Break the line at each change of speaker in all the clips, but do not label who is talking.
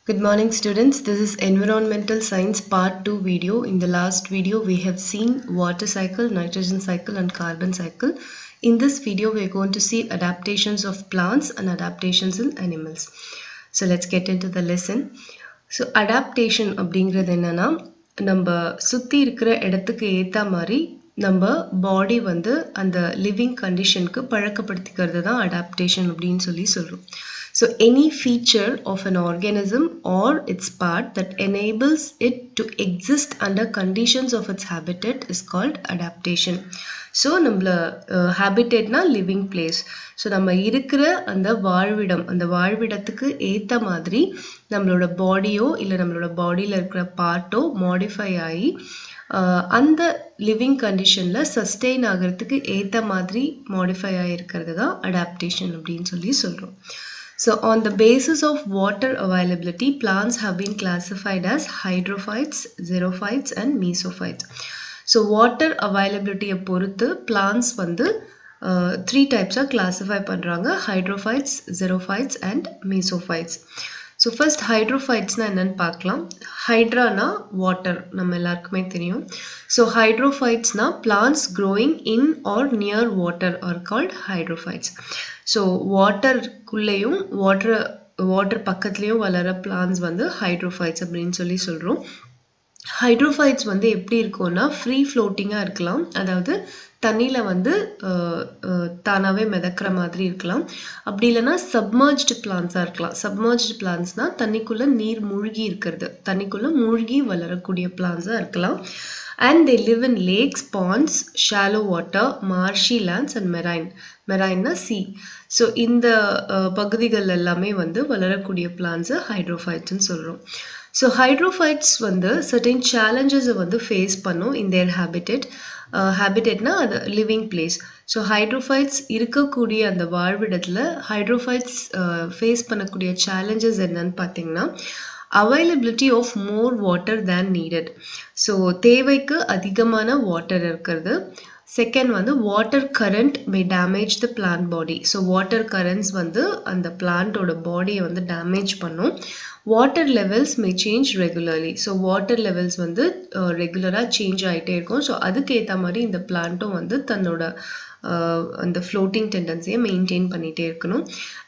Good morning students, this is Environmental Science Part 2 video. In the last video we have seen water cycle, nitrogen cycle and carbon cycle. In this video we are going to see adaptations of plants and adaptations in animals. So let's get into the lesson. So adaptation அப்படிங்கிறது என்னன்னா நம்ம சுத்தி இருக்கிற இடத்துக்கு ஏத்த மாதிரி நம்ம பாடி வந்து அந்த லிவிங் கண்டிஷனுக்கு பழக்கப்படுத்திக்கிறது தான் அடாப்டேஷன் அப்படின்னு சொல்றோம். So any feature of an organism or its part that enables it to exist under conditions of its habitat is called adaptation. So நம்மள habitatனா living place. So நம்ம இருக்கிற அந்த வாழ்விடத்துக்கு ஏத்த மாதிரி நம்மளோட பாடியோ இல்ல நம்மளோட பாடியில இருக்கிற பார்ட்டோ மாடிஃபை ஆகி அந்த லிவிங் கண்டிஷன்ல சஸ்டெயின் ஆகிறதுக்கு ஏத்த மாதிரி மாடிஃபை ஆகிருக்கிறது தான் அடாப்டேஷன் அப்படின்னு சொல்றோம். So on the basis of water availability, plants have been classified as hydrophytes, xerophytes and mesophytes. So water availability பொறுத்து plants வந்து three types classify பண்றாங்க: hydrophytes, xerophytes and mesophytes. So first hydrophytes na என்னன்னு பார்க்கலாம். Hydra na water நம்ம எல்லாருக்குமே தெரியும். So hydrophytes na plants growing in or near water are called hydrophytes. So water குள்ளேயும் water பக்கத்துலயும் வளர plants வந்து hydrophytes அப்படின்னு சொல்றோம். ஹைட்ரோஃபைட்ஸ் வந்து எப்படி இருக்கும்னா ஃப்ரீ ஃப்ளோட்டிங்காக இருக்கலாம், அதாவது தண்ணியில் வந்து தானாகவே மிதக்கிற மாதிரி இருக்கலாம். அப்படி இல்லைன்னா சப்மர்ஜ்டு பிளான்ஸாக இருக்கலாம். சப்மர்ஜ்டு பிளான்ஸ்னால் தண்ணிக்குள்ளே நீர் மூழ்கி இருக்கிறது, தண்ணிக்குள்ளே மூழ்கி வளரக்கூடிய பிளான்ஸாக இருக்கலாம். And they live in lakes, ponds, shallow water, marshy lands and marine sea. So இந்த பகுதிகள் எல்லாமே வந்து வளரக்கூடிய பிளான்ஸ் ஹைட்ரோஃபைட்ஸ்னு சொல்றோம். So hydrophytes வந்து certain challenges வந்து face பண்ணும் in their habitatனா அது living place. So hydrophytes இருக்கக்கூடிய அந்த வாழ்விடத்துல hydrophytes face பண்ணக்கூடிய challenges என்னன்னு பார்த்தீங்கன்னா availability of more water than needed. So தேவைக்கு அதிகமான water இருக்கிறது. Second வந்து water current may damage the plant body. So water currents வந்து அந்த பிளான்ட்டோட பாடியை வந்து டேமேஜ் பண்ணும். Water levels may change regularly. So water levels வந்து ரெகுலரா சேஞ்ச் ஆகிட்டே இருக்கும். ஸோ அதுக்கு ஏற்ற மாதிரி இந்த பிளான்ட்டும் வந்து தன்னோட அந்த ஃப்ளோட்டிங் டெண்டன்சியை மெயின்டைன் பண்ணிகிட்டே இருக்கணும்.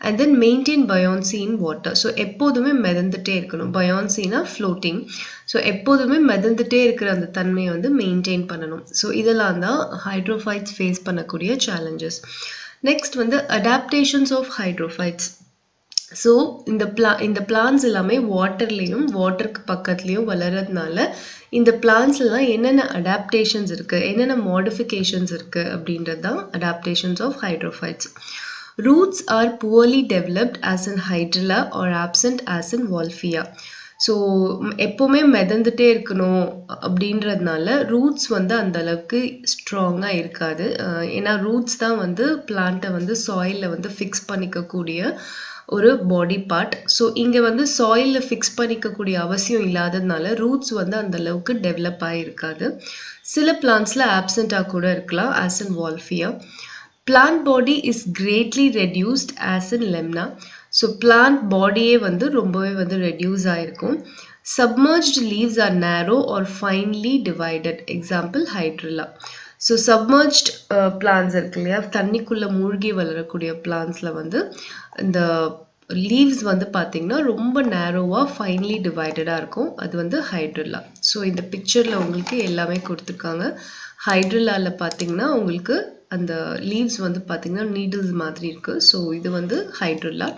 And then maintain buoyancy in water. So எப்போதுமே மிதந்துட்டே இருக்கணும். பயான்சினா ஃப்ளோட்டிங். ஸோ எப்போதுமே மிதந்துட்டே இருக்கிற அந்த தன்மையை வந்து மெயின்டைன் பண்ணணும். ஸோ இதெல்லாம் தான் ஹைட்ரோஃபைட்ஸ் ஃபேஸ் பண்ணக்கூடிய சேலஞ்சஸ். நெக்ஸ்ட் வந்து அடாப்டேஷன்ஸ் ஆஃப் ஹைட்ரோஃபைட்ஸ். ஸோ இந்த பிளான்ஸ் எல்லாமே வாட்டருக்கு பக்கத்துலேயும் வளர்றதுனால இந்த பிளான்ஸ்லாம் என்னென்ன அடாப்டேஷன்ஸ் இருக்குது, என்னென்ன மாடிஃபிகேஷன்ஸ் இருக்குது அப்படின்றது தான் adaptations of hydrophytes. Roots are poorly developed as in hydrilla are absent as in Wolffia. So எப்போவுமே மிதந்துட்டே இருக்கணும் அப்படின்றதுனால ரூட்ஸ் வந்து அந்த அளவுக்கு ஸ்ட்ராங்காக இருக்காது. ஏன்னா ரூட்ஸ் தான் வந்து பிளான்ட்டை வந்து சாயிலில் வந்து ஃபிக்ஸ் பண்ணிக்கக்கூடிய ஒரு பாடி பார்ட். ஸோ இங்கே வந்து சாயிலில் ஃபிக்ஸ் பண்ணிக்கக்கூடிய அவசியம் இல்லாததுனால ரூட்ஸ் வந்து அந்த அளவுக்கு டெவலப் ஆகிருக்காது. சில பிளான்ட்ஸில் ஆப்சென்ட்டாக கூட இருக்கலாம், as in Wolffia. Plant body is greatly reduced as in Lemna. So plant பாடியே வந்து ரொம்பவே வந்து ரெடியூஸ் ஆகிருக்கும். Submerged leaves are narrow or finely divided. Example hydrilla. So submerged plants இருக்கு இல்லையா, தண்ணிக்குள்ளே மூழ்கி வளரக்கூடிய பிளான்ஸில் வந்து இந்த லீவ்ஸ் வந்து பார்த்தீங்கன்னா ரொம்ப நேரோவாக ஃபைன்லி டிவைடடாக இருக்கும். அது வந்து ஹைட்ரில்லா. ஸோ இந்த பிக்சரில் உங்களுக்கு எல்லாமே கொடுத்துருக்காங்க. ஹைட்ரில்லாவில் பார்த்தீங்கன்னா உங்களுக்கு அந்த லீவ்ஸ் வந்து பார்த்தீங்கன்னா நீடில்ஸ் மாதிரி இருக்குது. ஸோ இது வந்து ஹைட்ரில்லா.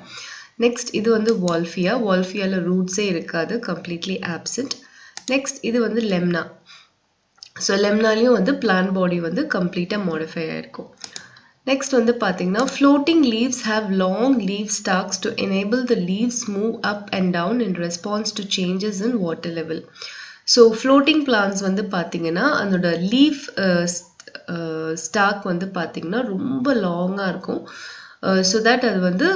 நெக்ஸ்ட் இது வந்து வால்ஃபியா. வால்ஃபியாவில் ரூட்ஸே இருக்காது, கம்ப்ளீட்லி ஆப்சென்ட். நெக்ஸ்ட் இது வந்து லெம்னா. ஸோ லெம்னாலையும் வந்து பிளான்ட் பாடி வந்து கம்ப்ளீட்டாக மாடிஃபை ஆகிருக்கும். நெக்ஸ்ட் வந்து பார்த்தீங்கன்னா floating leaves have long leaf stalks to enable the leaves move up and down in response to changes in water level. So floating plants வந்து பார்த்தீங்கன்னா அதோட லீஃப் ஸ்டாக் வந்து பார்த்தீங்கன்னா ரொம்ப லாங்காக இருக்கும். ஸோ தட் அது வந்து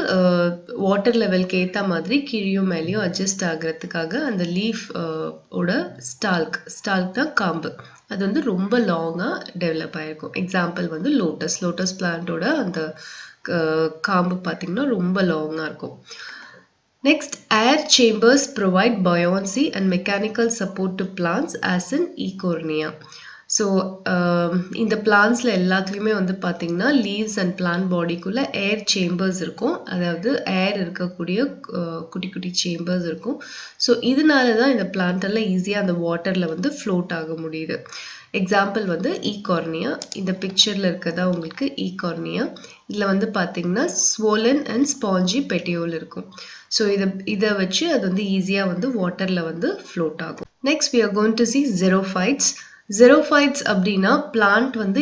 வாட்டர் லெவலுக்கு ஏற்ற மாதிரி கீழேயும் மேலேயும் அட்ஜஸ்ட் ஆகிறதுக்காக அந்த லீஃப் ஓட ஸ்டால்க் தான் காம்பு, அது வந்து ரொம்ப லாங்காக டெவலப் ஆகிருக்கும். எக்ஸாம்பிள் வந்து லோட்டஸ் பிளான்ட்டோட அந்த காம்பு பார்த்திங்கன்னா ரொம்ப லாங்காக இருக்கும். Next, air chambers provide buoyancy and mechanical support to plants as in Eichhornia. So இந்த பிளான்ஸ்ல எல்லாத்துலயுமே வந்து பாத்தீங்கன்னா லீவ்ஸ் அண்ட் பிளான்ட் பாடிக்குள்ள ஏர் சேம்பர்ஸ் இருக்கும், அதாவது ஏர் இருக்கக்கூடிய குட்டி குட்டி சேம்பர்ஸ் இருக்கும். ஸோ இதனால தான் இந்த பிளான்ட் எல்லாம் ஈஸியாக அந்த வாட்டர்ல வந்து ஃப்ளோட் ஆக முடியுது. எக்ஸாம்பிள் வந்து ஈகார்னியா, இந்த பிக்சர்ல இருக்கிறதா உங்களுக்கு ஈகார்னியா. இதில் வந்து பார்த்தீங்கன்னா ஸ்வோலன் அண்ட் ஸ்பாஞ்சி பெட்டியோல் இருக்கும். ஸோ இதை வச்சு அது வந்து ஈஸியாக வந்து வாட்டரில் வந்து ஃப்ளோட் ஆகும். Next we are going to see xerophytes. xerophytes அப்படின்னா பிளான்ட் வந்து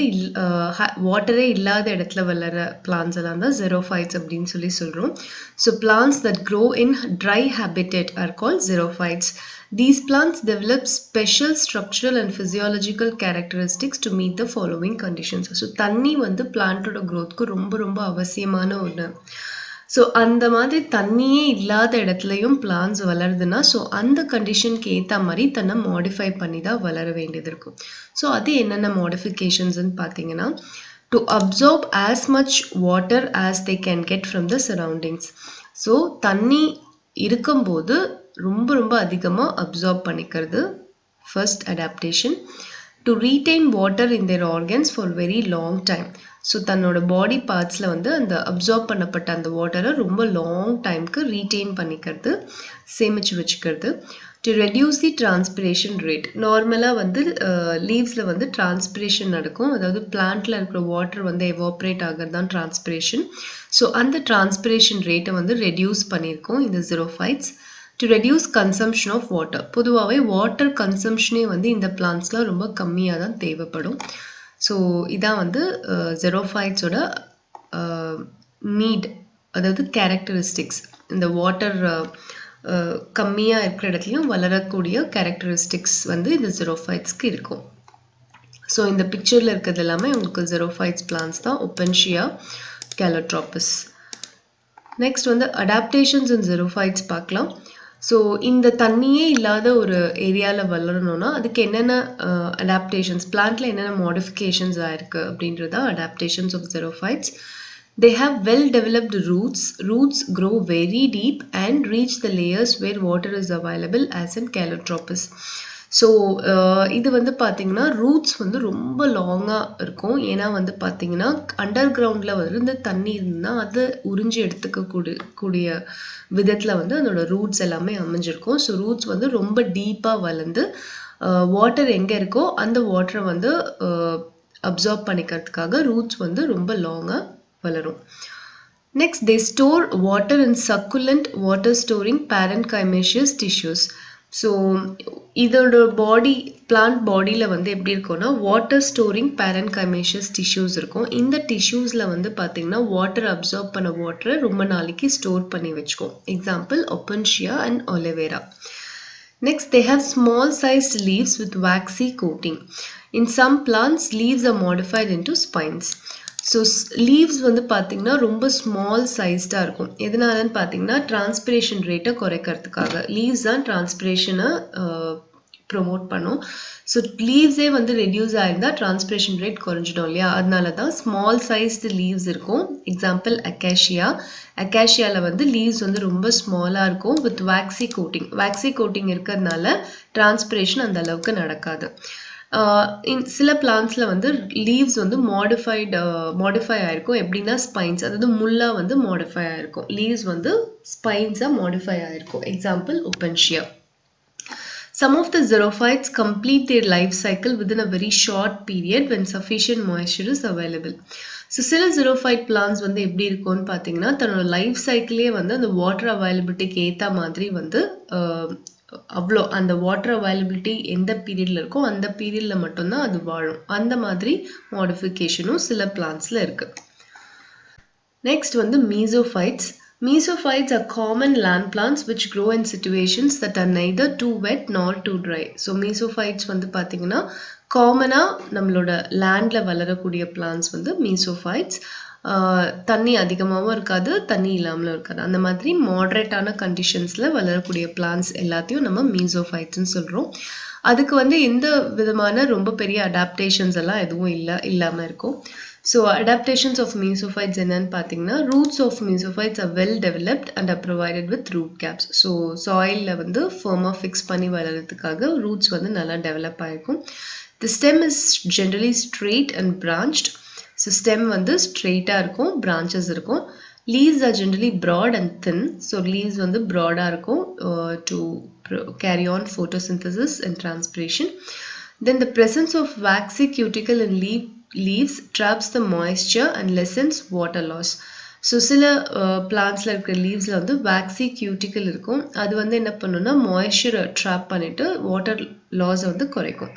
வாட்டரே இல்லாத இடத்துல வளர பிளான்ஸ் எல்லாம் தான் xerophytes அப்படின்னு சொல்லி சொல்கிறோம். So plans that grow in dry habitat are called xerophytes. These plants develop special structural and physiological characteristics to meet the following conditions. So தண்ணி வந்து பிளான்ட்டோட க்ரோத்க்கு ரொம்ப ரொம்ப அவசியமான ஒன்று. ஸோ அந்த மாதிரி தண்ணியே இல்லாத இடத்துலையும் பிளான்ஸ் வளருதுன்னா ஸோ அந்த கண்டிஷனுக்கு ஏற்ற மாதிரி தன்னை மாடிஃபை பண்ணி தான் வளர வேண்டியது இருக்கும். ஸோ அது என்னென்ன மாடிஃபிகேஷன்ஸ்ன்னு பார்த்தீங்கன்னா, to absorb as much water as they can get from the surroundings. So தண்ணி இருக்கும்போது ரொம்ப ரொம்ப அதிகமாக அப்சார்ப் பண்ணிக்கிறது first adaptation. To retain water in their organs for very long time. So தன்னோட பாடி பார்ட்ஸில் வந்து அந்த அப்சார்ப் பண்ணப்பட்ட அந்த வாட்டரை ரொம்ப லாங் டைமுக்கு ரீடெயின் பண்ணிக்கிறது, சேமித்து வச்சுக்கிறது. To reduce the transpiration rate. நார்மலாக வந்து லீவ்ஸில் வந்து டிரான்ஸ்பிரேஷன் நடக்கும், அதாவது பிளான்ட்டில் இருக்கிற வாட்டர் வந்து எவாப்ரேட் ஆகிறது தான் டிரான்ஸ்பிரேஷன். ஸோ அந்த டிரான்ஸ்பிரேஷன் ரேட்டை வந்து ரெடியூஸ் பண்ணியிருக்கோம் இந்த xerophytes. To reduce consumption of water. பொதுவாகவே வாட்டர் கன்சம்ஷனே வந்து இந்த பிளான்ட்ஸ்லாம் ரொம்ப கம்மியாக தான் தேவைப்படும். ஸோ இதான் வந்து xerophyteஸோட நீட், அதாவது கேரக்டரிஸ்டிக்ஸ். இந்த வாட்டர் கம்மியாக இருக்கிற இடத்துலையும் வளரக்கூடிய கேரக்டரிஸ்டிக்ஸ் வந்து இந்த xerophytesக்கு இருக்கும். ஸோ இந்த பிக்சரில் இருக்கிறது எல்லாமே உங்களுக்கு xerophytes பிளான்ஸ் தான், ஒப்பன்ஷியா, கேலோட்ராபஸ். நெக்ஸ்ட் வந்து அடாப்டேஷன்ஸ் இன் xerophytes பார்க்கலாம். ஸோ இந்த தண்ணியே இல்லாத ஒரு ஏரியாவில் வளரணும்னா அதுக்கு என்னென்ன அடாப்டேஷன்ஸ், பிளான்ட்ல என்னென்ன மாடிஃபிகேஷன்ஸ் ஆயிருக்கு அப்படின்றதா adaptations of xerophytes. They have well developed roots. Roots grow very deep and reach the layers where water is available as in Calotropis. So இது வந்து பார்த்தீங்கன்னா ரூட்ஸ் வந்து ரொம்ப லாங்காக இருக்கும். ஏன்னா வந்து பார்த்தீங்கன்னா அண்டர் கிரவுண்டில் வந்து இந்த தண்ணி இருந்ததுன்னா அதை உறிஞ்சி எடுத்துக்கக்கூடிய விதத்தில் வந்து அதோட ரூட்ஸ் எல்லாமே அமைஞ்சிருக்கும். ஸோ ரூட்ஸ் வந்து ரொம்ப டீப்பாக வளர்ந்து வாட்டர் எங்கே இருக்கோ அந்த வாட்டரை வந்து அப்சார்ப் பண்ணிக்கிறதுக்காக ரூட்ஸ் வந்து ரொம்ப லாங்காக வளரும். Next, they store water in succulent water storing parenchymaceous tissues. So இதோட பாடி, பிளான்ட் பாடியில் வந்து எப்படி இருக்கும்னா வாட்டர் ஸ்டோரிங் parenchymaceous டிஷ்யூஸ் இருக்கும். இந்த டிஷ்யூஸில் வந்து பார்த்தீங்கன்னா வாட்டர் அப்சார்ப் பண்ண வாட்டரை ரொம்ப நாளைக்கு ஸ்டோர் பண்ணி வச்சுக்கோம். Example Opuntia and Oliveira. Next, they have small sized leaves with waxy coating. In some plants, leaves are modified into spines. So leaves வந்து பார்த்தீங்கன்னா ரொம்ப ஸ்மால் சைஸ்டாக இருக்கும். எதனாலன்னு பார்த்தீங்கன்னா டிரான்ஸ்பிரேஷன் ரேட்டை குறைக்கிறதுக்காக. லீவ்ஸ் தான் டிரான்ஸ்பிரேஷனை ப்ரொமோட் பண்ணும். ஸோ லீவ்ஸே வந்து ரெடியூஸ் ஆயிருந்தால் டிரான்ஸ்பிரேஷன் ரேட் குறைஞ்சிடும் இல்லையா, அதனால தான் ஸ்மால் சைஸ்டு லீவ்ஸ் இருக்கும். எக்ஸாம்பிள் அக்காஷியா. அக்காஷியாவில் வந்து லீவ்ஸ் வந்து ரொம்ப ஸ்மாலாக இருக்கும் with waxy coating. Waxy coating இருக்கிறதுனால டிரான்ஸ்பிரேஷன் அந்த அளவுக்கு நடக்காது. சில பிளான்ட்ஸில் வந்து லீவ்ஸ் வந்து மாடிஃபை ஆயிருக்கும். எப்படின்னா ஸ்பைன்ஸ், அதாவது முள்ளா வந்து மாடிஃபை ஆயிருக்கும். லீவ்ஸ் வந்து ஸ்பைன்ஸாக மாடிஃபை ஆயிருக்கும். Example opuntia. Some of the xerophytes complete their life cycle within a very short period when sufficient moisture is available. So சில xerophyte plants வந்து எப்படி இருக்கும்னு பார்த்தீங்கன்னா தன்னோட லைஃப் சைக்கிளே வந்து அந்த வாட்டர் அவைலபிலிட்டிக்கு ஏற்ற மாதிரி வந்து அவ்வளோ அந்த வாட்டர் அவைலபிலிட்டி எந்த பீரியடில் இருக்கோ அந்த பீரியடில் மட்டும்தான் அது வாழும். அந்த மாதிரி மாடிஃபிகேஷனும் சில பிளான்ட்ஸில் இருக்கு. நெக்ஸ்ட் வந்து mesophytes. Mesophytes are common land plants which grow in situations that are neither too wet nor too dry. So mesophytes வந்து பார்த்தீங்கன்னா காமனாக நம்மளோட லேண்டில் வளரக்கூடிய பிளான்ஸ் வந்து mesophytes. தண்ணி அதிகமாகவும் இருக்காது, தண்ணி இல்லாமலும் இருக்காது. அந்த மாதிரி மாடரேட்டான கண்டிஷன்ஸில் வளரக்கூடிய பிளான்ஸ் எல்லாத்தையும் நம்ம மீசோஃபைட்ஸ்ன்னு சொல்கிறோம். அதுக்கு வந்து எந்த விதமான ரொம்ப பெரிய அடாப்டேஷன்ஸ் எல்லாம் எதுவும் இல்லாமல் இருக்கும். ஸோ adaptations of mesophytes என்னன்னு பார்த்தீங்கன்னா, roots of mesophytes are well developed and are provided with root caps. So சாயிலில் வந்து ஃபர்மாக ஃபிக்ஸ் பண்ணி வளர்கிறதுக்காக ரூட்ஸ் வந்து நல்லா டெவலப் ஆகிருக்கும். The stem is generally straight and branched. So stem வந்து ஸ்ட்ரெயிட்டாக இருக்கும், branches இருக்கும். Leaves are generally broad and thin. So leaves வந்து broad-ஆ இருக்கும் to carry on photosynthesis and transpiration. Then the presence of waxy cuticle in leaves traps the moisture and lessens water loss. So சில பிளான்ஸில் இருக்கிற லீவ்ஸில் வந்து waxy cuticle இருக்கும். அது வந்து என்ன பண்ணுன்னா மாய்ஸ்சரை ட்ராப் பண்ணிவிட்டு வாட்டர் லாஸை வந்து குறைக்கும்.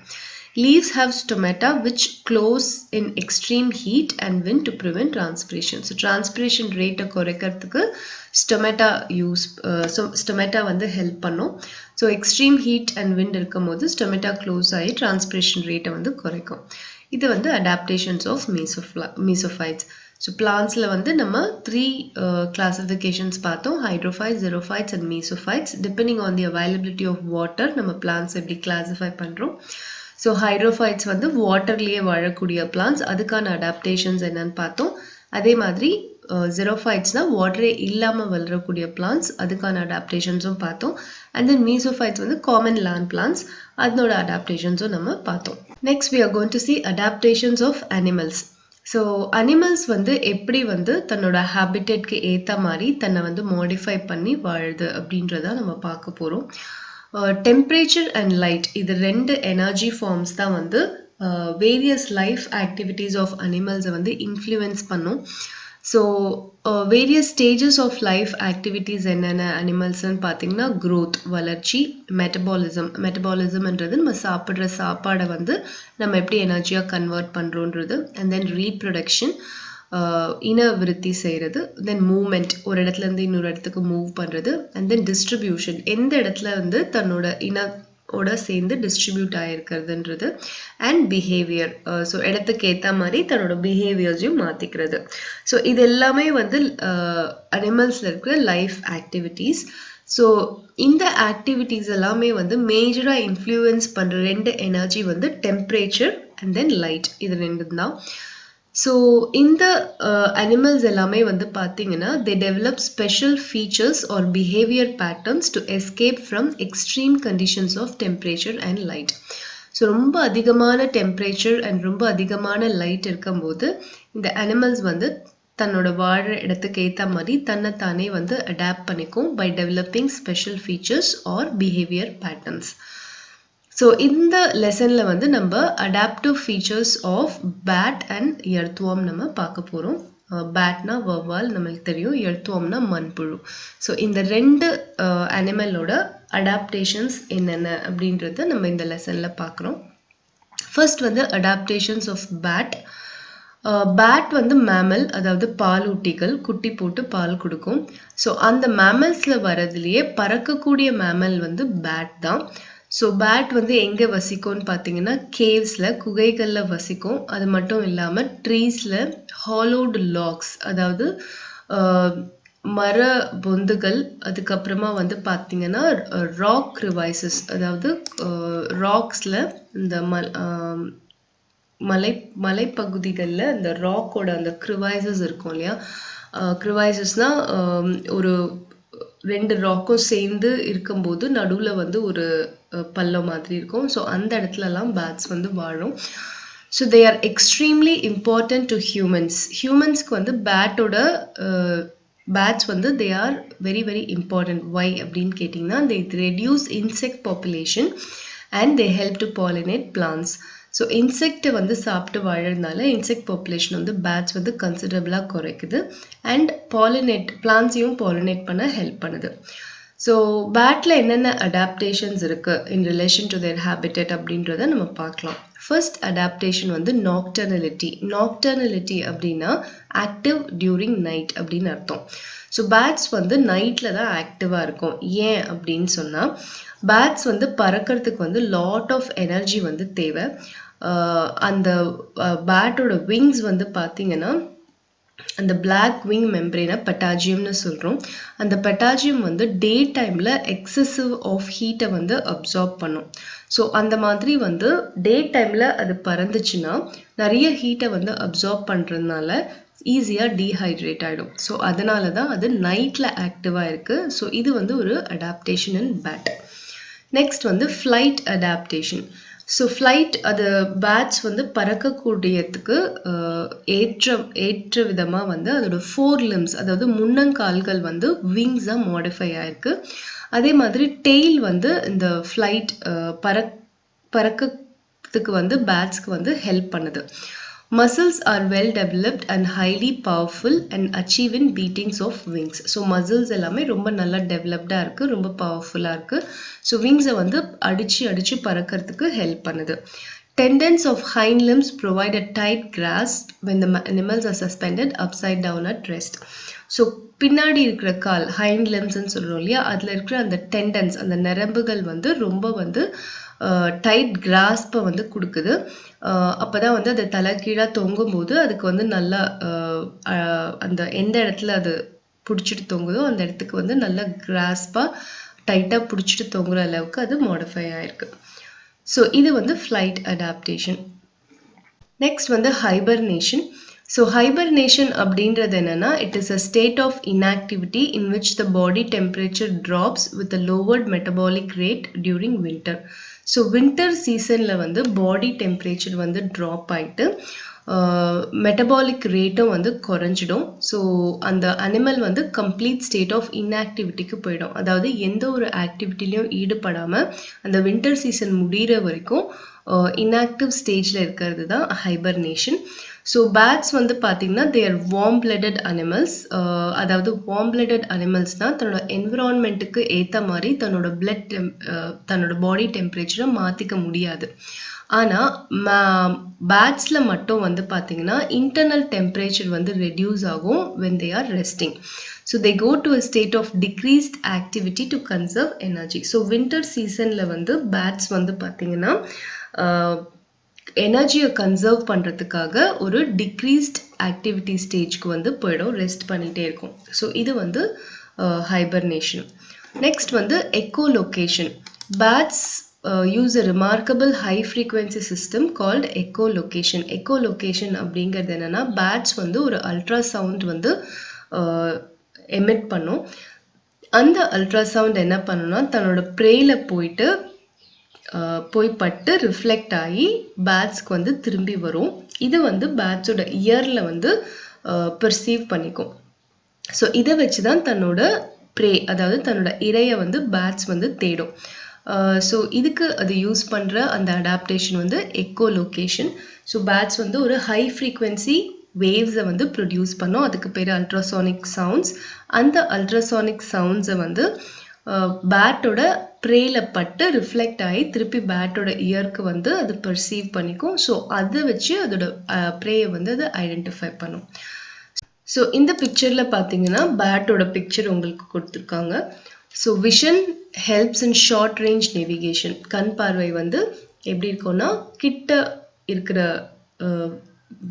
Leaves have stomata which close in extreme heat and wind to prevent transpiration. So transpiration rate குறைக்கிறதுக்கு stomata யூஸ் stomata வந்து ஹெல்ப் பண்ணும். So extreme heat and wind இருக்கும் போது stomata க்ளோஸ் ஆகி transpiration ரேட்டை வந்து குறைக்கும். இது வந்து adaptations of mesophytes. ஸோ பிளான்ஸில் வந்து நம்ம 3 கிளாசிஃபிகேஷன்ஸ் பார்த்தோம்: hydrophytes, xerophytes and mesophytes. Depending on the availability of water நம்ம பிளான்ஸ் எப்படி கிளாஸிஃபை பண்ணுறோம். ஸோ ஹைட்ரோஃபைட்ஸ் வந்து வாட்டர்லேயே வாழக்கூடிய பிளான்ஸ், அதுக்கான அடாப்டேஷன்ஸ் என்னன்னு பார்த்தோம். அதே மாதிரி ஜெரோஃபைட்ஸ்னால் வாட்டரே இல்லாமல் வளரக்கூடிய பிளான்ஸ், அதுக்கான அடாப்டேஷன்ஸும் பார்த்தோம். அண்ட் தென் மீசோஃபைட்ஸ் வந்து காமன் லேண்ட் பிளான்ஸ், அதனோட அடாப்டேஷன்ஸும் நம்ம பார்த்தோம். Next we are going to see adaptations of animals. So animals வந்து எப்படி வந்து தன்னோட ஹேபிட்டேட்க்கு ஏற்ற மாதிரி தன்னை வந்து மாடிஃபை பண்ணி வாழுது அப்படின்றத நம்ம பார்க்க போகிறோம். டெம்பரேச்சர் அண்ட் லைட், இது 2 எனர்ஜி ஃபார்ம்ஸ் தான் வந்து வேரியஸ் லைஃப் ஆக்டிவிட்டீஸ் ஆஃப் அனிமல்ஸை வந்து இன்ஃப்ளூயன்ஸ் பண்ணும். So various stages of life activities என்னென்ன அனிமல்ஸ்ன்னு பார்த்தீங்கன்னா, க்ரோத் வளர்ச்சி, மெட்டபாலிசம்ன்றது நம்ம சாப்பிட்ற சாப்பாடை வந்து நம்ம எப்படி எனர்ஜியாக கன்வெர்ட் பண்ணுறோன்றது, அண்ட் தென் ரீப்ரொடக்ஷன் இன விருத்தி செய்கிறது, தென் மூவ்மெண்ட் ஒரு இடத்துலேருந்து இன்னொரு இடத்துக்கு மூவ் பண்ணுறது, அண்ட் தென் டிஸ்ட்ரிபியூஷன் எந்த இடத்துல வந்து தன்னோட இனோட சேர்ந்து டிஸ்ட்ரிபியூட் ஆகிருக்கிறதுன்றது, அண்ட் பிஹேவியர் ஸோ இடத்துக்கு ஏற்ற மாதிரி தன்னோட பிஹேவியர்ஸையும் மாற்றிக்கிறது. ஸோ இது எல்லாமே வந்து அனிமல்ஸில் இருக்கிற லைஃப் ஆக்டிவிட்டீஸ். ஸோ இந்த ஆக்டிவிட்டீஸ் எல்லாமே வந்து மேஜராக இன்ஃப்ளூயன்ஸ் பண்ணுற 2 எனர்ஜி வந்து டெம்பரேச்சர் அண்ட் தென் லைட், இது 2 தான். ஸோ இந்த அனிமல்ஸ் எல்லாமே வந்து பார்த்தீங்கன்னா, they develop special features or behavior patterns to escape from extreme conditions of temperature and light. So ரொம்ப அதிகமான டெம்பரேச்சர் அண்ட் ரொம்ப அதிகமான லைட் இருக்கும்போது இந்த அனிமல்ஸ் வந்து தன்னோட வாழ்கிற இடத்துக்கு ஏற்ற மாதிரி தன்னைத்தானே வந்து அடாப்ட் பண்ணிக்கும் by developing special features or behavior patterns. So இந்த லெசனில் வந்து நம்ம adaptive features of bat and earthworm நம்ம பார்க்க போகிறோம். பேட்னா வவ்வால் நம்மளுக்கு தெரியும், எர்த்வார்ம்னா மண்புழு. ஸோ இந்த 2 அனிமலோட அடாப்டேஷன்ஸ் என்னென்ன அப்படின்றத நம்ம இந்த லெசனில் பார்க்குறோம். ஃபர்ஸ்ட் வந்து அடாப்டேஷன்ஸ் ஆஃப் பேட். பேட் வந்து மேமல், அதாவது பாலூட்டிகள், குட்டி போட்டு பால் கொடுக்கும். ஸோ அந்த மேமல்ஸில் வரதுலேயே பறக்கக்கூடிய மேமல் வந்து பேட் தான். ஸோ பேட் வந்து எங்கே வசிக்கும்னு பார்த்தீங்கன்னா, கேவ்ஸில் குகைகளில் வசிக்கும். அது மட்டும் இல்லாமல் ட்ரீஸில் ஹாலோடு லாக்ஸ், அதாவது மர பொந்துகள், அதுக்கப்புறமா வந்து பார்த்தீங்கன்னா ராக் க்ரிவைசஸ், அதாவது ராக்ஸில் இந்த மலைப்பகுதிகளில் இந்த ராக்கோட அந்த க்ரிவைசஸ் இருக்கும் இல்லையா, க்ரிவைசஸ்னால் ஒரு 2 ராக்கும் சேர்ந்து இருக்கும்போது நடுவில் வந்து ஒரு பள்ளம் மாதிரி இருக்கும். ஸோ அந்த இடத்துலலாம் பேட்ஸ் வந்து வாழும். So they are extremely important to ஹியூமன்ஸ்க்கு வந்து பேட்ஸ் வந்து they are very very important. Why அப்படின்னு கேட்டிங்கன்னா, they reduce insect population and they help to pollinate plants. So இன்செக்டை வந்து சாப்பிட்டு வாழறதுனால இன்செக்ட் பாப்புலேஷன் வந்து பேட்ஸ் வந்து கன்சிடரபிளாக குறைக்குது, அண்ட் பிளான்ஸையும் பாலினேட் பண்ண ஹெல்ப் பண்ணுது. ஸோ பேட்டில் என்னென்ன அடாப்டேஷன்ஸ் இருக்குது in relation to their habitat அப்படின்றத நம்ம பார்க்கலாம். ஃபர்ஸ்ட் அடாப்டேஷன் வந்து நாக்டர்னலிட்டி அப்படின்னா ஆக்டிவ் டியூரிங் நைட் அப்படின்னு அர்த்தம். ஸோ பேட்ஸ் வந்து நைட்டில் தான் ஆக்டிவாக இருக்கும். ஏன் அப்படின்னு சொன்னால், பேட்ஸ் வந்து பறக்கிறதுக்கு வந்து லாட் ஆஃப் எனர்ஜி வந்து தேவை. அந்த பேட்டோட விங்ஸ் வந்து பார்த்தீங்கன்னா அந்த பிளாக் விங் மெம்பரேனை பெட்டாஜியம்னு சொல்கிறோம். அந்த பெட்டாஜியம் வந்து டே டைமில் எக்ஸசிவ் ஆஃப் ஹீட்டை வந்து அப்சார்ப் பண்ணும். ஸோ அந்த மாதிரி வந்து டே டைமில் அது பறந்துச்சுன்னா நிறைய ஹீட்டை வந்து அப்சார்ப் பண்ணுறதுனால ஈஸியாக டீஹைட்ரேட் ஆகிடும். ஸோ அதனால தான் அது நைட்டில் ஆக்டிவாக இருக்குது. ஸோ இது வந்து ஒரு அடாப்டேஷன் இன் பேட். நெக்ஸ்ட் வந்து ஃப்ளைட் அடாப்டேஷன். ஸோ ஃப்ளைட் அது பேட்ஸ் வந்து பறக்கக்கூடியதுக்கு ஏற்ற விதமாக வந்து அதோட 4 limbs, அதாவது முன்னங்கால்கள் வந்து விங்ஸாக மாடிஃபை ஆயிருக்கு. அதே மாதிரி டெய்ல் வந்து இந்த ஃப்ளைட் பறக்கிறதுக்கு வந்து பேட்ஸ்க்கு வந்து ஹெல்ப் பண்ணுது. Muscles are well developed and highly powerful and achieve in beatings of wings. So muscles எல்லாமே ரொம்ப நல்லா டெவலப்டாக இருக்குது, ரொம்ப பவர்ஃபுல்லாக இருக்குது. ஸோ விங்ஸை வந்து அடித்து பறக்கிறதுக்கு ஹெல்ப் பண்ணுது. Tendons of hind limbs provide a tight grasp when the animals are suspended upside down at rest. So பின்னாடி இருக்கிற கால் ஹைண்ட் லிம்ஸ்ன்னு சொல்கிறோம் இல்லையா, அதில் இருக்கிற அந்த டெண்டன்ஸ், அந்த நரம்புகள் வந்து ரொம்ப வந்து டைட் கிராஸ்பை வந்து கொடுக்குது. அப்போ தான் வந்து அது தலைகீழாக தொங்கும் போது அதுக்கு வந்து நல்லா அந்த எந்த இடத்துல அது பிடிச்சிட்டு தொங்குதோ அந்த இடத்துக்கு வந்து நல்லா கிராஸ்பாக டைட்டாக பிடிச்சிட்டு தொங்குற அளவுக்கு அது மாடிஃபை ஆயிருக்கு. ஸோ இது வந்து ஃப்ளைட் அடாப்டேஷன். நெக்ஸ்ட் வந்து ஹைபர்னேஷன். ஸோ ஹைபர்னேஷன் அப்படின்றது என்னன்னா, it is a state of inactivity in which the body temperature drops with a lowered metabolic rate during winter. So winter சீசனில் வந்து பாடி டெம்பரேச்சர் வந்து drop ஆகிட்டு metabolic ரேட்டும் வந்து குறைஞ்சிடும். ஸோ அந்த அனிமல் வந்து கம்ப்ளீட் ஸ்டேட் ஆஃப் இன்ஆக்டிவிட்டிக்கு போயிடும். அதாவது எந்த ஒரு ஆக்டிவிட்டிலையும் ஈடுபடாமல் அந்த வின்டர் சீசன் முடிகிற வரைக்கும் இன்ஆக்டிவ் ஸ்டேஜில் இருக்கிறது தான் ஹைபர்னேஷன். ஸோ பேட்ஸ் வந்து பார்த்தீங்கன்னா they are warm blooded animals. அதாவது வார்ம் பிளட்டட் அனிமல்ஸ்னால் தன்னோட என்விரான்மெண்ட்டுக்கு ஏற்ற மாதிரி தன்னோட பாடி டெம்பரேச்சரை மாற்றிக்க முடியாது. ஆனால் பேட்ஸில் மட்டும் வந்து பார்த்தீங்கன்னா இன்டர்னல் டெம்பரேச்சர் வந்து ரெடியூஸ் ஆகும் when they are resting. So they go to a state of decreased activity to conserve energy. So winter seasonல வந்து பேட்ஸ் வந்து பார்த்தீங்கன்னா எனர்ஜியை கன்சர்வ் பண்ணுறதுக்காக ஒரு டிக்ரீஸ்ட் ஆக்டிவிட்டி ஸ்டேஜ்க்கு வந்து போயிடும், ரெஸ்ட் பண்ணிகிட்டே இருக்கும். ஸோ இது வந்து ஹைபர்னேஷன். நெக்ஸ்ட் வந்து echolocation. Bats use a remarkable high frequency system called echolocation. Echolocation அப்படிங்கிறது என்னன்னா, பேட்ஸ் வந்து ஒரு அல்ட்ராசவுண்ட் வந்து எமிட் பண்ணும். அந்த அல்ட்ராசவுண்ட் என்ன பண்ணுன்னா தன்னோட ப்ரேல போய் பட்டு ரிஃப்ளெக்ட் ஆகி பேட்ஸ்க்கு வந்து திரும்பி வரும். இது வந்து பேட்ஸோட இயரில் வந்து பெர்சீவ் பண்ணிக்கும். ஸோ இதை வச்சு தான் தன்னோட ப்ரே, அதாவது தன்னோட இரையை வந்து பேட்ஸ் வந்து தேடும். ஸோ இதுக்கு அது யூஸ் பண்ணுற அந்த அடாப்டேஷன் வந்து எக்கோலொகேஷன். ஸோ பேட்ஸ் வந்து ஒரு ஹை ஃப்ரீக்வன்சி வேவ்ஸை வந்து ப்ரொடியூஸ் பண்ணோம், அதுக்கு பேர் அல்ட்ராசானிக் சவுண்ட்ஸ். அந்த அல்ட்ராசானிக் சவுண்ட்ஸை வந்து பேட்டோட ப்ரேல பட்டு ரிஃப்ளெக்ட் ஆகி திருப்பி பேட்டோட இயருக்கு வந்து அது பெர்சீவ் பண்ணிக்கும். ஸோ அதை வச்சு அதோட ப்ரேயை வந்து அதை ஐடென்டிஃபை பண்ணும். ஸோ இந்த பிக்சரில் பார்த்தீங்கன்னா பேட்டோட பிக்சர் உங்களுக்கு கொடுத்துருக்காங்க. So vision helps in short range navigation. கண் பார்வை வந்து எப்படி இருக்கும்னா கிட்ட இருக்கிற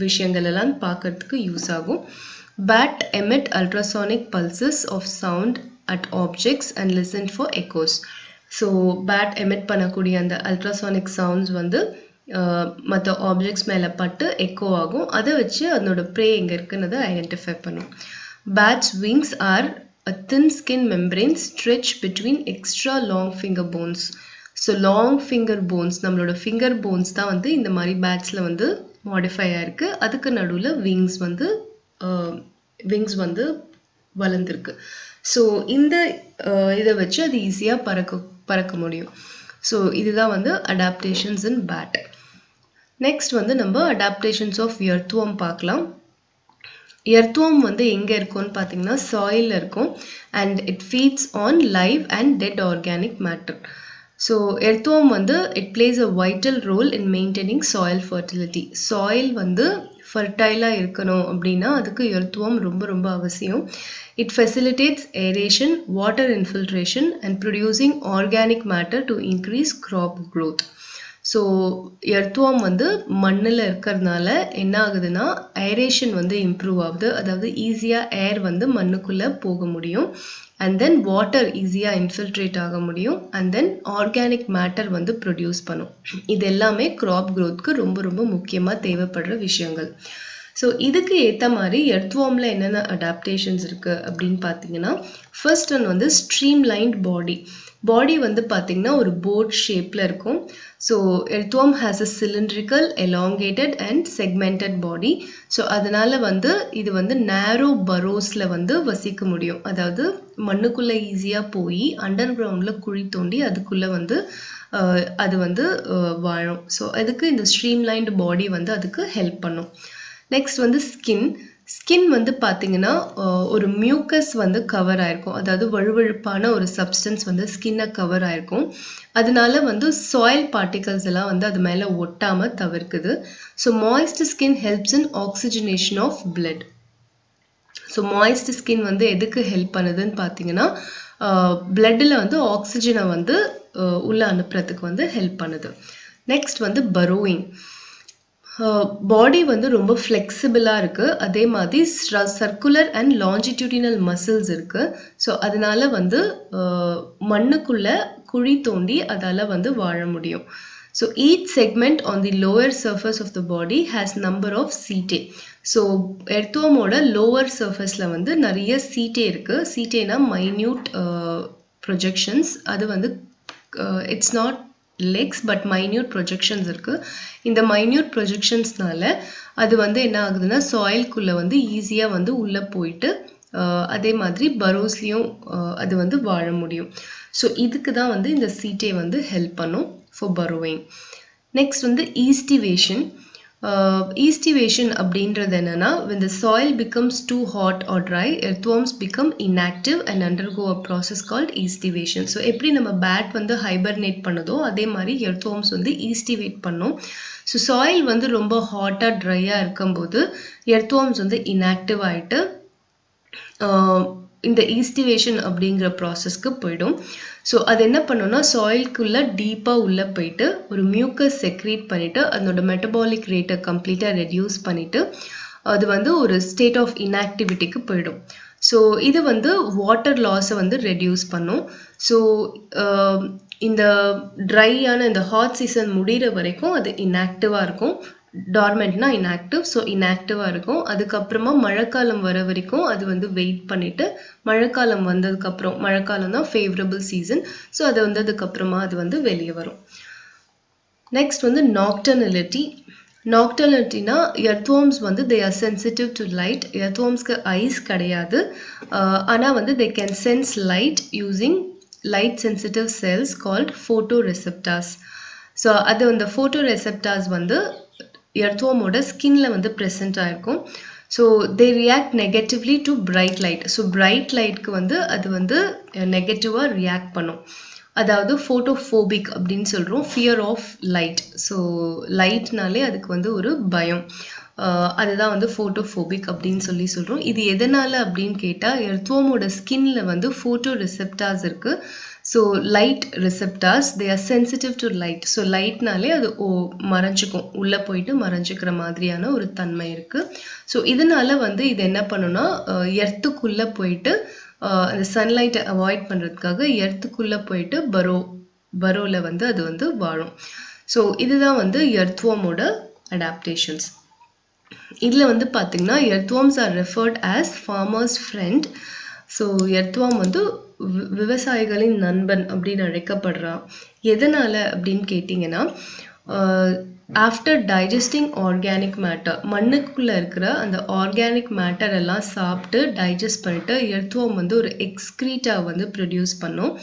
விஷயங்கள் எல்லாம் பார்க்கறதுக்கு யூஸ் ஆகும். Bat emit ultrasonic pulses of sound at objects and listen for echoes. So bat emit பண்ணக்கூடிய அந்த அல்ட்ராசானிக் சவுண்ட்ஸ் வந்து மற்ற ஆப்ஜெக்ட்ஸ் மேலே பட்டு எக்கோ ஆகும். அதை வச்சு அதனோட ப்ரே எங்கே இருக்குன்னு ஐடென்டிஃபை பண்ணும். Bat's wings are a thin skin membrane stretched between extra long finger bones. So long finger bones, நம்மளோட finger bones தான் வந்து இந்த மாதிரி பேட்ஸில் வந்து மாடிஃபை ஆயிருக்கு. அதுக்கு நடுவில் விங்ஸ் வந்து வளர்ந்துருக்கு. ஸோ இந்த இதை வச்சு அது ஈஸியாக பறக்க முடியும். ஸோ இதுதான் வந்து அடாப்டேஷன்ஸ் இன் பேட். நெக்ஸ்ட் வந்து நம்ம அடாப்டேஷன்ஸ் ஆஃப் எர்த்வார்ம் பார்க்கலாம். எர்த்வார்ம் வந்து எங்கே இருக்கும்னு பார்த்தீங்கன்னா சாயிலில் இருக்கும். And it feeds on live and dead organic matter. So earthworm வந்து it plays a vital role in maintaining soil fertility. Soil வந்து ஃபர்டைலாக இருக்கணும் அப்படின்னா அதுக்கு எர்த்வார்ம் ரொம்ப ரொம்ப அவசியம். It facilitates aeration, water infiltration and producing organic matter to increase crop growth. So earthworm வந்து மண்ணில் இருக்கிறதுனால என்ன ஆகுதுன்னா ஏரேஷன் வந்து இம்ப்ரூவ் ஆகுது, அதாவது ஈஸியாக ஏர் வந்து மண்ணுக்குள்ளே போக முடியும், அண்ட் தென் வாட்டர் ஈஸியாக இன்ஃபில்ட்ரேட் ஆக முடியும், அண்ட் தென் ஆர்கானிக் மேட்டர் வந்து ப்ரொடியூஸ் பண்ணும். இது எல்லாமே க்ராப் க்ரோத்க்கு ரொம்ப ரொம்ப முக்கியமாக தேவைப்படுற விஷயங்கள். ஸோ இதுக்கு ஏற்ற மாதிரி எர்த்வார்மில் என்னென்ன அடாப்டேஷன்ஸ் இருக்குது அப்படின்னு பார்த்தீங்கன்னா, ஃபர்ஸ்ட் ஒன் வந்து ஸ்ட்ரீம்லைன்ட் பாடி வந்து பார்த்தீங்கன்னா ஒரு போட் ஷேப்பில் இருக்கும். So earthworm has a cylindrical elongated and segmented body. So அதனால வந்து இது வந்து நேரோ பரோஸில் வந்து வசிக்க முடியும், அதாவது மண்ணுக்குள்ளே ஈஸியாக போய் அண்டர் கிரவுண்டில் குழி தோண்டி அதுக்குள்ளே வந்து அது வந்து வாழும். ஸோ அதுக்கு இந்த ஸ்ட்ரீம்லைன்டு பாடி வந்து அதுக்கு ஹெல்ப் பண்ணும். நெக்ஸ்ட் வந்து ஸ்கின் வந்து பார்த்தீங்கன்னா ஒரு மியூக்கஸ் வந்து கவர் ஆயிருக்கும், அதாவது வழுவழுப்பான ஒரு சப்ஸ்டன்ஸ் வந்து ஸ்கின்னை கவர் ஆயிருக்கும். அதனால வந்து சாயில் பார்ட்டிகல்ஸ் எல்லாம் வந்து அது மேலே ஒட்டாமல் தவிர்க்குது. So moist skin helps in oxygenation of blood. So moist skin வந்து எதுக்கு ஹெல்ப் பண்ணுதுன்னு பார்த்தீங்கன்னா பிளட்டில் வந்து ஆக்சிஜனை வந்து உள்ளே அனுப்புறதுக்கு வந்து ஹெல்ப் பண்ணுது. நெக்ஸ்ட் வந்து பரோவிங். பாடி வந்து ரொம்ப ஃப்ளெக்சிபிளாக இருக்குது, அதே மாதிரி சர்க்குலர் அண்ட் லாஞ்சிடியூடினல் மசில்ஸ் இருக்குது. ஸோ அதனால வந்து மண்ணுக்குள்ளே குழி தோண்டி அதால் வந்து வாழ முடியும். So each segment on the lower surface of the body has number of setae. So எர்த்வார்மோட லோவர் சர்ஃபேஸில் வந்து நிறைய சீட்டே இருக்குது. சீட்டேனா மைன்யூட் ப்ரொஜெக்ஷன்ஸ், அது வந்து it's not legs but minute projections இருக்கு. இந்த minute projectionsனால அது வந்து என்ன ஆகுதுன்னா சாயில்குள்ள வந்து ஈஸியா வந்து உள்ள போயிட்டு அதே மாதிரி பரோஸ்லயும் அது வந்து வாழ முடியும். ஸோ இதுக்கு தான் வந்து இந்த சீட்டே வந்து ஹெல்ப் பண்ணும் ஃபார் பரோவிங். நெக்ஸ்ட் வந்து ஈஸ்டிவேஷன். Estivation அப்படின்றது என்னன்னா, when the soil becomes too hot or dry, earthworms become inactive and undergo a process called estivation. So எப்படி நம்ம bat வந்து hibernate பண்ணுதோ அதே மாதிரி earthworms வந்து estivate பண்ணும். ஸோ சாயில் வந்து ரொம்ப ஹாட்டாக ட்ரையாக இருக்கும்போது earthworms வந்து inactive ஆகிட்டு இந்த ஈஸ்டிவேஷன் அப்படிங்கிற ப்ராசஸ்க்கு போயிடும். ஸோ அது என்ன பண்ணுன்னா சாயில்குள்ளே டீப்பாக உள்ளே போயிட்டு ஒரு மியூக்கஸ் செக்ரேட் பண்ணிவிட்டு அதனோட மெட்டபாலிக் ரேட்டை கம்ப்ளீட்டாக ரெடியூஸ் பண்ணிவிட்டு அது வந்து ஒரு ஸ்டேட் ஆஃப் இன்ஆக்டிவிட்டிக்கு போயிடும். ஸோ இது வந்து வாட்டர் லாஸை வந்து ரெடியூஸ் பண்ணும். ஸோ இந்த ட்ரையான இந்த ஹாட் சீசன் முடிகிற வரைக்கும் அது இன்ஆக்டிவாக இருக்கும். டார்மெண்ட்னா இன்ஆக்டிவ், ஸோ இன்ஆக்டிவாக இருக்கும். அதுக்கப்புறமா மழைக்காலம் வர வரைக்கும் அது வந்து வெயிட் பண்ணிவிட்டு மழைக்காலம் வந்ததுக்கப்புறம், மழைக்காலம் தான் ஃபேவரபிள் சீசன், ஸோ அது வந்ததுக்கப்புறமா அது வந்து வெளியே வரும். நெக்ஸ்ட் வந்து நாக்டர்னலிட்டி. நாக்டர்னலிட்டினா எர்த்வார்ம்ஸ் வந்து they are sensitive to light. எர்த்வார்ம்ஸ்க்கு ஐஸ் கிடையாது, ஆனால் வந்து they can sense light using light sensitive cells called photo receptors. So அது அந்த ஃபோட்டோ ரெசெப்டார்ஸ் வந்து எர்த்வார்மோட ஸ்கின்ல வந்து ப்ரெசென்ட் ஆயிருக்கும். So they react negatively to bright light. So bright லைட்க்கு வந்து அது வந்து நெகட்டிவாக ரியாக்ட் பண்ணும், அதாவது ஃபோட்டோஃபோபிக் அப்படின்னு சொல்கிறோம், ஃபியர் ஆஃப் லைட். ஸோ லைட்னாலே அதுக்கு வந்து ஒரு பயம், அதுதான் வந்து ஃபோட்டோஃபோபிக் அப்படின்னு சொல்கிறோம். இது எதனால் அப்படின்னு கேட்டால் எர்த்வார்மோட ஸ்கின்ல வந்து ஃபோட்டோ ரிசெப்டார்ஸ் இருக்குது. So light receptors they are sensitive to light. So லைட்னாலே அது மறைஞ்சிக்கும், உள்ளே போயிட்டு மறைஞ்சிக்கிற மாதிரியான ஒரு தன்மை இருக்குது. ஸோ இதனால வந்து இது என்ன பண்ணுன்னா எர்த்துக்குள்ளே போயிட்டு அந்த சன்லைட்டை அவாய்ட் பண்ணுறதுக்காக எர்த்துக்குள்ளே போயிட்டு பரோவில் வந்து அது வந்து வாழும். ஸோ இதுதான் வந்து எர்த்வார்மோட அடாப்டேஷன்ஸ். இதில் வந்து பார்த்திங்கன்னா earthworms are referred as farmers friend. So earthworm வந்து விவசாயிகளின் நண்பன் அப்படின்னு அழைக்கப்படுறான். எதனால் அப்படின்னு கேட்டிங்கன்னா, ஆஃப்டர் டைஜஸ்டிங் ஆர்கானிக் மேட்டர், மண்ணுக்குள்ளே இருக்கிற அந்த ஆர்கானிக் மேட்டர் எல்லாம் சாப்பிட்டு டைஜஸ்ட் பண்ணிட்டு எர்த்வார்ம் வந்து ஒரு எக்ஸ்க்ரீட்டா வந்து ப்ரொடியூஸ் பண்ணும்.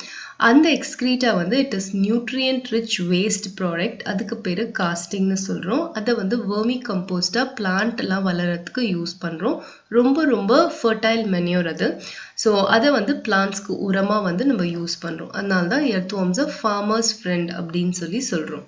அந்த எக்ஸ்க்ரீட்டா வந்து it is nutrient rich waste product, அதுக்கு பேர் காஸ்டிங்னு சொல்கிறோம். அதை வந்து வெர்மி கம்போஸ்டாக பிளான்ட் எல்லாம் வளர்கிறதுக்கு யூஸ் பண்ணுறோம். ரொம்ப ரொம்ப ஃபர்டைல் மென்யூர் அது. ஸோ அதை வந்து பிளான்ட்ஸ்க்கு உரமாக வந்து நம்ம யூஸ் பண்ணுறோம். அதனால தான் எர்த்வார்ம்ஸ் ஃபார்மர்ஸ் ஃப்ரெண்ட் அப்படின்னு சொல்லி சொல்கிறோம்.